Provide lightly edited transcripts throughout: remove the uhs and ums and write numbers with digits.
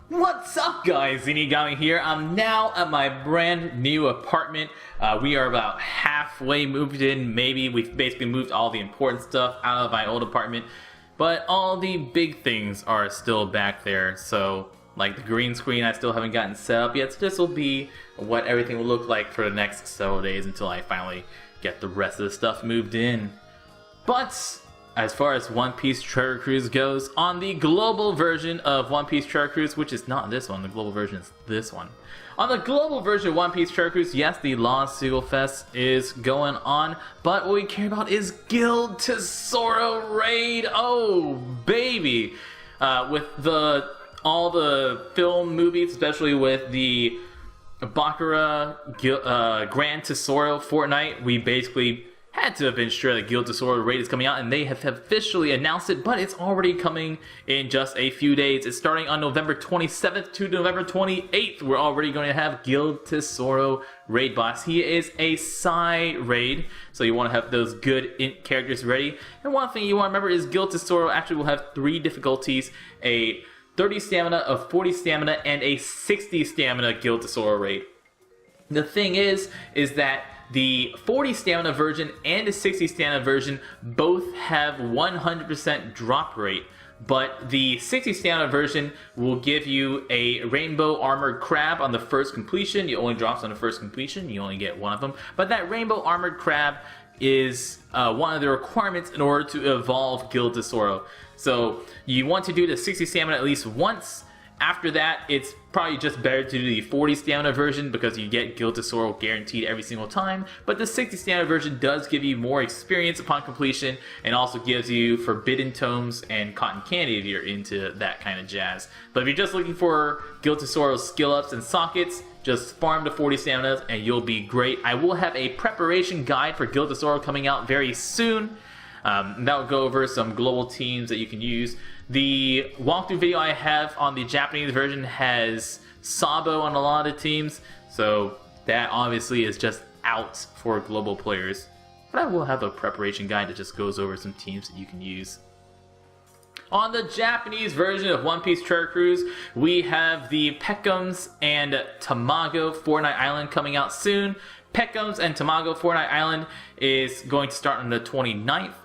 What's up, guys? Zeenigami here. I'm now at my brand new apartment. We are about halfway moved in. Maybe we've basically moved all the important stuff out of my old apartment, but all the big things are still back there. So, like the green screen, I still haven't gotten set up yet. So this will be what everything will look like for the next several days until I finally get the rest of the stuff moved in. But as far as One Piece Treasure Cruise goes, on the global version of One Piece Treasure Cruise, which is not this one, the global version is this one. On the global version of One Piece Treasure Cruise, yes, the Lost Seagull Fest is going on, but what we care about is Gild Tesoro Raid. Oh, baby! With all the film movies, especially with the Baccarat Grand Tesoro Fortnite, we basically had to have been sure that Gild Tesoro Raid is coming out, and they have officially announced it, but it's already coming in just a few days. It's starting on November 27th to November 28th. We're already going to have Gild Tesoro Raid boss. He is a Psy Raid, so you want to have those good characters ready. And one thing you want to remember is Gild Tesoro actually will have 3 difficulties: a 30 stamina, a 40 stamina, and a 60 stamina Gild Tesoro Raid. The thing is that the 40 stamina version and the 60 stamina version both have 100% drop rate, but the 60 stamina version will give you a rainbow armored crab on the first completion. It only drops on the first completion, you only get one of them, but that rainbow armored crab is one of the requirements in order to evolve Gild Tesoro. So you want to do the 60 stamina at least once. After that, it's probably just better to do the 40 stamina version because you get Gild Tesoro guaranteed every single time. But the 60 stamina version does give you more experience upon completion, and also gives you forbidden tomes and cotton candy if you're into that kind of jazz. But if you're just looking for Gild Tesoro's skill ups and sockets, just farm the 40 stamina and you'll be great. I will have a preparation guide for Gild Tesoro coming out very soon. That will go over some global teams that you can use. The walkthrough video I have on the Japanese version has Sabo on a lot of the teams, so that obviously is just out for global players. But I will have a preparation guide that just goes over some teams that you can use. On the Japanese version of One Piece Treasure Cruise, we have the Peckums and Tamago Fortnite Island coming out soon. Peckums and Tamago Fortnite Island is going to start on the 29th.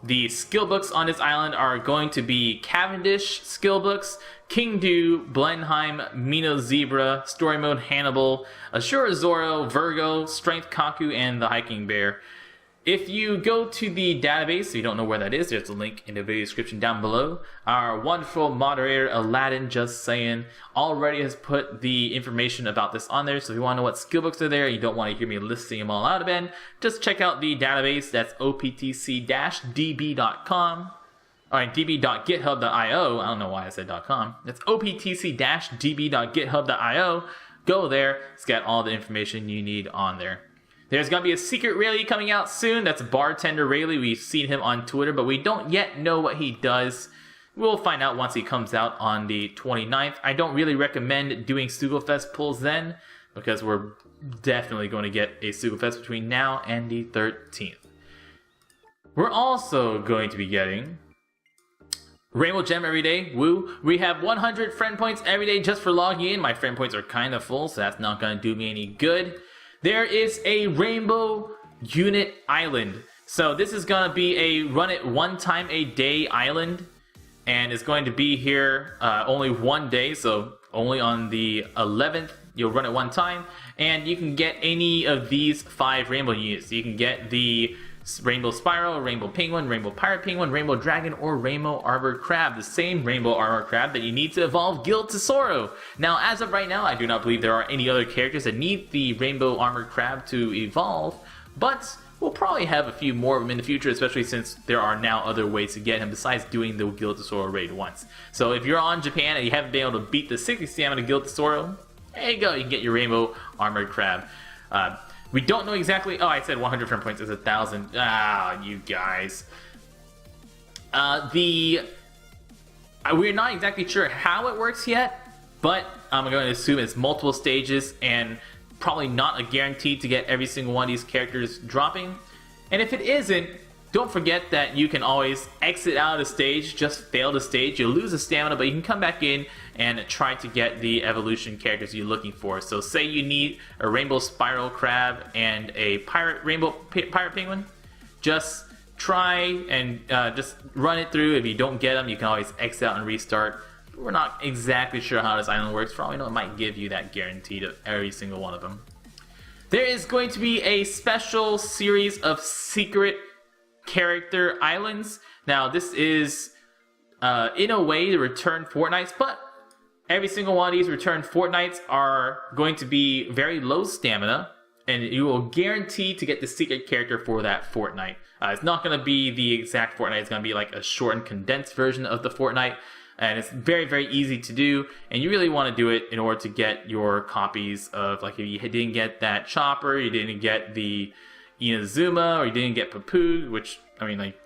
The skill books on this island are going to be Cavendish skill books, King Do, Blenheim, Mino Zebra, Story Mode Hannibal, Ashura Zoro, Virgo, Strength Kaku, and the Hiking Bear. If you go to the database, so you don't know where that is, there's a link in the video description down below. Our wonderful moderator, Aladdin, just saying, already has put the information about this on there. So if you want to know what skill books are there, you don't want to hear me listing them all out again, just check out the database. That's optc-db.com. Alright, db.github.io. I don't know why I said .com. That's optc-db.github.io. Go there. It's got all the information you need on there. There's going to be a secret Rayleigh coming out soon. That's Bartender Rayleigh. We've seen him on Twitter, but we don't yet know what he does. We'll find out once he comes out on the 29th. I don't really recommend doing Sugalfest pulls then, because we're definitely going to get a Sugalfest between now and the 13th. We're also going to be getting Rainbow Gem every day. Woo. We have 100 friend points every day just for logging in. My friend points are kind of full, so that's not going to do me any good. There is a Rainbow Unit Island. So this is going to be a run it one time a day island. And it's going to be here only one day. So only on the 11th you'll run it one time. And you can get any of these 5 rainbow units. You can get the Rainbow Spiral, Rainbow Penguin, Rainbow Pirate Penguin, Rainbow Dragon, or Rainbow Armored Crab. The same Rainbow Armored Crab that you need to evolve Gild Tesoro. Now, as of right now, I do not believe there are any other characters that need the Rainbow Armored Crab to evolve, but we'll probably have a few more of them in the future, especially since there are now other ways to get him besides doing the Gild Tesoro raid once. So if you're on Japan and you haven't been able to beat the 60 stamina Gild Tesoro, there you go, you can get your Rainbow Armored Crab. We don't know exactly. Oh, I said 100 friend points is 1,000. Ah, you guys. We're not exactly sure how it works yet, but I'm going to assume it's multiple stages and probably not a guarantee to get every single one of these characters dropping. And if it isn't, Don't forget that you can always exit out of the stage, just fail the stage. You'll lose the stamina, but you can come back in and try to get the evolution characters you're looking for. So say you need a rainbow spiral crab and a rainbow pirate penguin. Just try and just run it through. If you don't get them, you can always exit out and restart. We're not exactly sure how this island works. For all we know, it might give you that guarantee to every single one of them. There is going to be a special series of secret character islands. Now this is in a way the return fortnights, but every single one of these return fortnights are going to be very low stamina, and you will guarantee to get the secret character for that fortnight. It's not going to be the exact fortnight. It's going to be like a short and condensed version of the fortnight, and it's very, very easy to do, and you really want to do it in order to get your copies of, like, if you didn't get that Chopper, you didn't get the Inazuma, or you didn't get Papoose, which, I mean, like,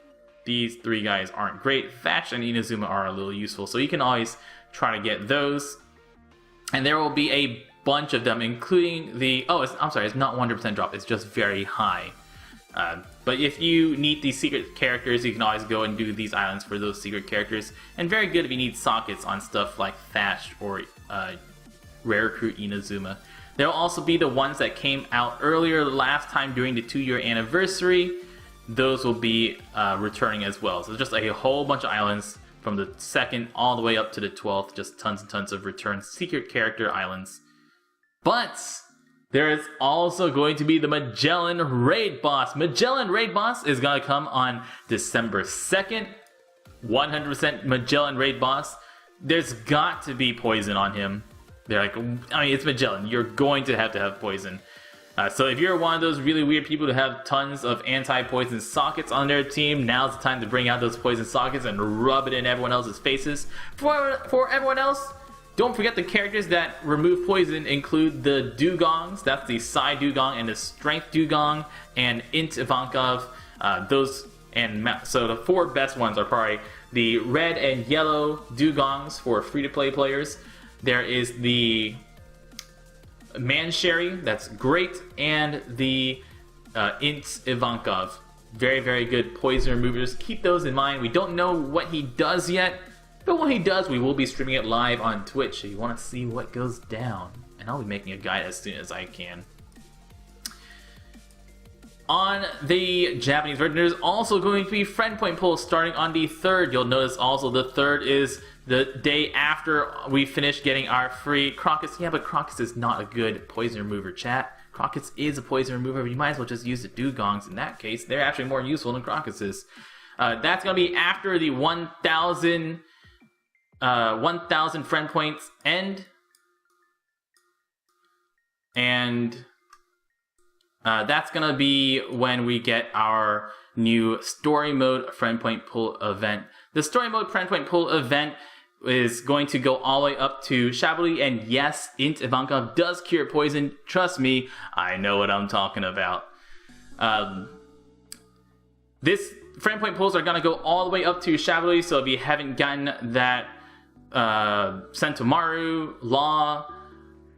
these three guys aren't great. Thatch and Inazuma are a little useful, so you can always try to get those. And there will be a bunch of them, including the... I'm sorry, it's not 100% drop, it's just very high. But if you need these secret characters, you can always go and do these islands for those secret characters. And very good if you need sockets on stuff like Thatch or Rare Recruit Inazuma. There will also be the ones that came out earlier last time during the 2-year anniversary. Those will be returning as well. So just a whole bunch of islands from the 2nd all the way up to the 12th. Just tons and tons of return secret character islands. But there is also going to be the Magellan Raid Boss. Magellan Raid Boss is going to come on December 2nd. 100% Magellan Raid Boss. There's got to be poison on him. They're like, I mean, it's Magellan. You're going to have poison. So if you're one of those really weird people who have tons of anti-poison sockets on their team, now's the time to bring out those poison sockets and rub it in everyone else's faces. For everyone else, don't forget the characters that remove poison include the Dugongs. That's the Psy Dugong and the Strength Dugong and Int Ivankov. So the 4 best ones are probably the red and yellow Dugongs for free-to-play players. There is the Mancherry, that's great, and the Int Ivankov. Very, very good poison removers. Keep those in mind. We don't know what he does yet, but when he does, we will be streaming it live on Twitch, so you want to see what goes down. And I'll be making a guide as soon as I can. On the Japanese version, there's also going to be friend point pulls starting on the 3rd. You'll notice also the 3rd is the day after we finish getting our free Crocus. Yeah, but Crocus is not a good poison remover, chat. Crocus is a poison remover, but you might as well just use the Dugongs in that case. They're actually more useful than Crocuses. That's going to be after the 1,000 friend points end. And that's going to be when we get our new story mode friend point pull event. The story mode friend point pull event is going to go all the way up to Shabali, and yes, Int Ivankov does cure poison. Trust me, I know what I'm talking about. This friend point pulls are going to go all the way up to Shabali, so if you haven't gotten that Sentomaru, Law,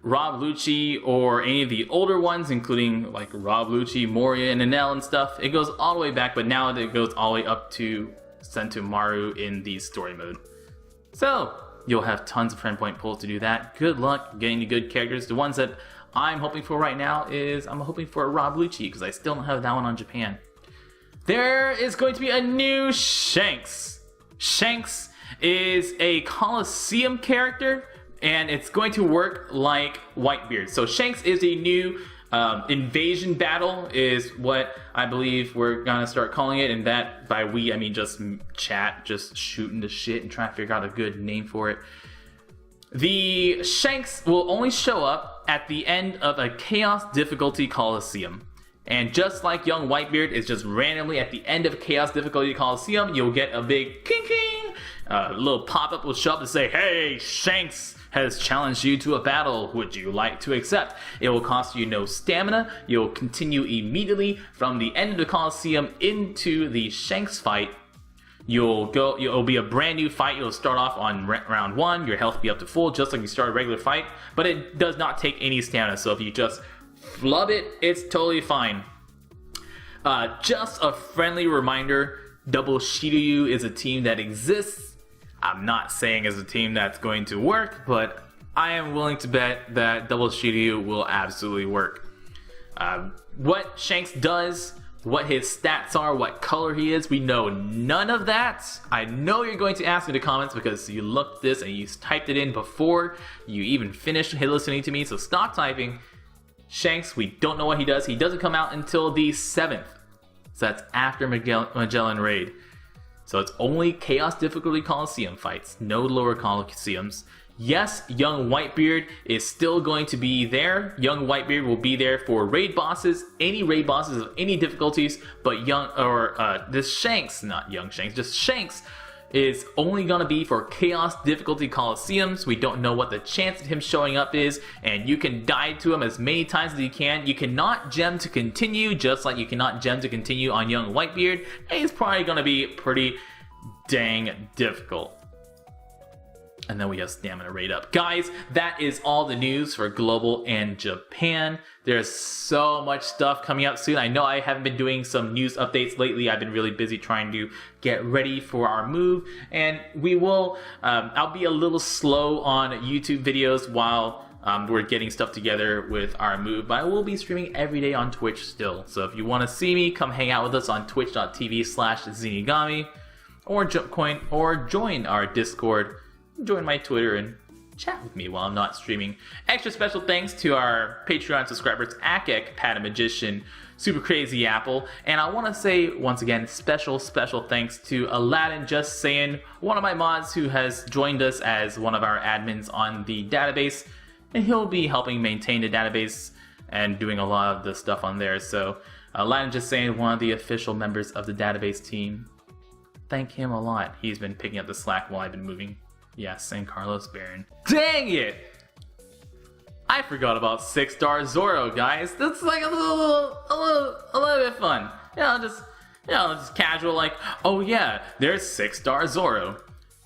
Rob Lucci, or any of the older ones, including like Rob Lucci, Moria, and Enel and stuff, it goes all the way back, but now it goes all the way up to Sentomaru in the story mode. So, you'll have tons of friend point pulls to do that. Good luck getting the good characters. The ones that I'm hoping for right now is, I'm hoping for Rob Lucci, because I still don't have that one on Japan. There is going to be a new Shanks. Shanks is a Colosseum character, and it's going to work like Whitebeard. So Shanks is a new invasion battle, is what I believe we're gonna start calling it, and that by we I mean just chat, just shooting the shit and trying to figure out a good name for it. The Shanks will only show up at the end of a Chaos Difficulty Coliseum. And just like young Whitebeard is just randomly at the end of Chaos Difficulty Coliseum, you'll get a big king king. A little pop-up will show up and say, "Hey, Shanks has challenged you to a battle. Would you like to accept?" It will cost you no stamina. You'll continue immediately from the end of the Coliseum into the Shanks fight. It'll be a brand new fight. You'll start off on round 1. Your health will be up to full, just like you start a regular fight. But it does not take any stamina. So if you just flub it, it's totally fine. Just a friendly reminder, Double Shiryu is a team that exists. I'm not saying it's a team that's going to work, but I am willing to bet that Double Shiryu will absolutely work. What Shanks does, what his stats are, what color he is, we know none of that. I know you're going to ask me in the comments because you looked this and you typed it in before you even finished listening to me, so stop typing. Shanks, we don't know what he does. He doesn't come out until the 7th. So that's after Magellan raid. So it's only Chaos Difficulty Coliseum fights, no lower Coliseums. Yes, Young Whitebeard is still going to be there. Young Whitebeard will be there for raid bosses, any raid bosses of any difficulties, but this Shanks, not Young Shanks, just Shanks is only going to be for Chaos Difficulty Coliseums. We don't know what the chance of him showing up is, and you can die to him as many times as you can. You cannot gem to continue, just like you cannot gem to continue on Young Whitebeard, and he's probably going to be pretty dang difficult. And then we have stamina rate up. Guys, that is all the news for Global and Japan. There's so much stuff coming up soon. I know I haven't been doing some news updates lately. I've been really busy trying to get ready for our move. And we will, I'll be a little slow on YouTube videos while we're getting stuff together with our move. But I will be streaming every day on Twitch still. So if you want to see me, come hang out with us on twitch.tv/Zeenigami. Or join our Discord. Join my Twitter and chat with me while I'm not streaming. Extra special thanks to our Patreon subscribers, Akek, Padanmagician, supercrazyapple, and I want to say once again special thanks to Aladdin Just Saying, one of my mods who has joined us as one of our admins on the database, and he'll be helping maintain the database and doing a lot of the stuff on there. So Aladdin Just Saying, one of the official members of the database team, thank him a lot. He's been picking up the slack while I've been moving. Yes, and Carlos Baron. Dang it! I forgot about 6-star Zoro, guys. That's like a little bit fun. Just casual, like, oh yeah, there's 6-star Zoro.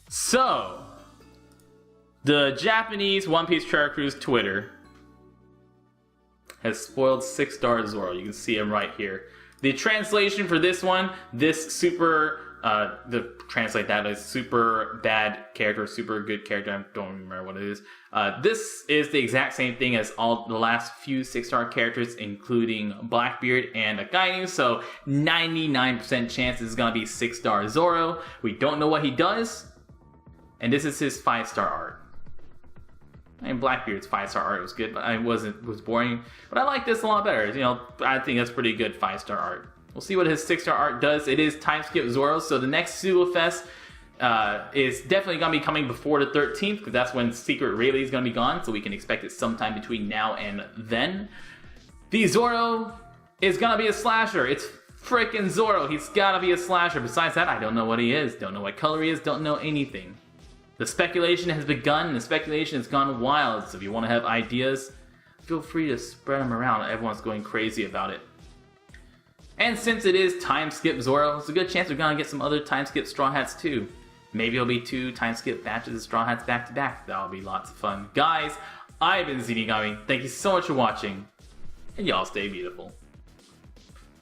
So, the Japanese One Piece Treasure Cruise Twitter has spoiled 6-star Zoro. You can see him right here. The translation for this one, translate that as super bad character, super good character, I don't remember what it is. This is the exact same thing as all the last few 6-star characters, including Blackbeard and Akainu, so 99% chance this is going to be 6-star Zoro. We don't know what he does, and this is his 5-star art. I mean, Blackbeard's 5-star art was good, but it was boring. But I like this a lot better. I think that's pretty good 5-star art. We'll see what his 6-star art does. It is time skip Zoro, so the next Suba Fest is definitely going to be coming before the 13th, because that's when Secret Rayleigh is going to be gone, so we can expect it sometime between now and then. The Zoro is going to be a slasher. It's freaking Zoro. He's got to be a slasher. Besides that, I don't know what he is. Don't know what color he is. Don't know anything. The speculation has begun, and the speculation has gone wild, so if you want to have ideas, feel free to spread them around. Everyone's going crazy about it. And since it is time skip Zoro, it's a good chance we're going to get some other time skip Straw Hats too. Maybe it'll be 2 time skip batches of Straw Hats back to back. That'll be lots of fun. Guys, I've been Zeenigami. Thank you so much for watching, and y'all stay beautiful.